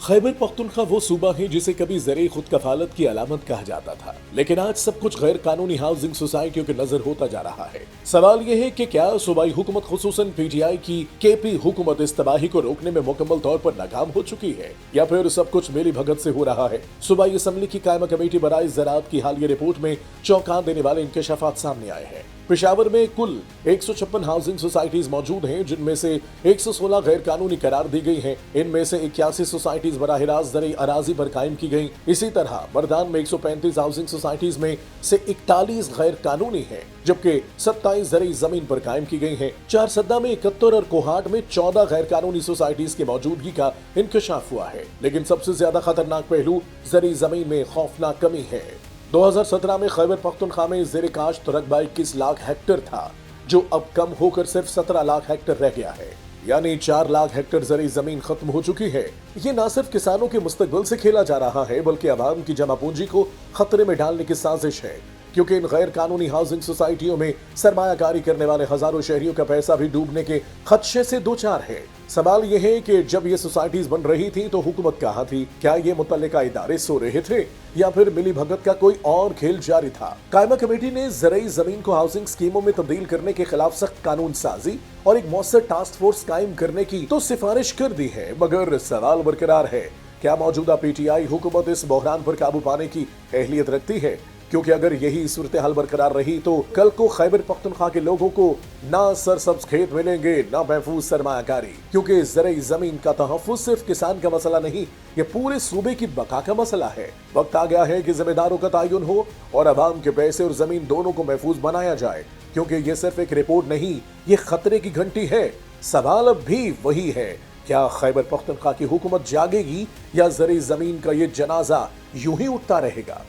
खैबर पख्तूनख्वा वो सूबा है जिसे कभी ज़र खुद कफालत की अलामत कहा जाता था, लेकिन आज सब कुछ गैर कानूनी हाउसिंग सोसाइटियों की नजर होता जा रहा है। सवाल यह है कि क्या सूबाई हुकूमत खुसूसन पीटीआई की केपी हुकूमत इस तबाही को रोकने में मुकम्मल तौर पर नाकाम हो चुकी है या फिर सब कुछ मिली भगत से हो रहा है। सूबाई असम्बली की कायमा कमेटी बराए ज़राअत की हालिया रिपोर्ट में चौंका देने वाले इंकशाफात सामने आए हैं। पेशावर में कुल 156 हाउसिंग सोसाइटीज मौजूद हैं, जिनमें से 116 गैर कानूनी करार दी गई हैं। इनमें से 81 सोसाइटीज बराह रास्त ज़र अराजी पर कायम की गई। इसी तरह मर्दान में 135 हाउसिंग सोसाइटीज में से 41 गैर कानूनी हैं, जबकि 27 ज़र जमीन पर कायम की गई हैं। चारसद्दा में 71 और कोहाट में 14 गैर कानूनी सोसाइटीज की मौजूदगी का इंकशाफ हुआ है। लेकिन सबसे ज्यादा खतरनाक पहलू ज़र जमीन में खौफनाक कमी है। 2017 में खैबर पख्तूनख्वा में ज़ेर काश्त रकबा 21 लाख हेक्टेयर था, जो अब कम होकर सिर्फ 17 लाख हेक्टेयर रह गया है, यानी 4 लाख हेक्टेयर ज़र जमीन खत्म हो चुकी है। ये न सिर्फ किसानों के मुस्तकबिल से खेला जा रहा है, बल्कि अवाम की जमा पूंजी को खतरे में डालने की साजिश है, क्योंकि इन गैर कानूनी हाउसिंग सोसाइटियों में सरमायाकारी करने वाले हजारों शहरियों का पैसा भी डूबने के खदशे से दो चार है। सवाल यह है कि जब ये सोसाइटीज बन रही थी तो हुकूमत कहाँ थी? क्या ये मुतल्लिका इदारे सो रहे थे या फिर मिली भगत का कोई और खेल जारी था? कायमा कमेटी ने ज़रई जमीन को हाउसिंग स्कीमों में तब्दील करने के खिलाफ सख्त कानून साजी और एक मौसर टास्क फोर्स कायम करने की तो सिफारिश कर दी है, मगर सवाल बरकरार है, क्या मौजूदा पीटीआई हुकूमत इस बहरान पर काबू पाने की अहलियत रखती है? क्योंकि अगर यही सूरत हाल बरकरार रही तो कल को खैबर पख्तूनख्वा के लोगों को ना सरसब्ज खेत मिलेंगे, ना महफूज सरमायाकारी, क्योंकि ज़र जमीन का तहफ़्फ़ुज़ सिर्फ किसान का मसला नहीं, ये पूरे सूबे की बका का मसला है। वक्त आ गया है कि जिम्मेदारों का तयन हो और अवाम के पैसे और जमीन दोनों को महफूज बनाया जाए, क्योंकि ये सिर्फ एक रिपोर्ट नहीं, ये खतरे की घंटी है। सवाल अब भी वही है, क्या खैबर पख्तूनख्वा की हुकूमत जागेगी या ज़र जमीन का ये जनाजा यूं ही उठता रहेगा?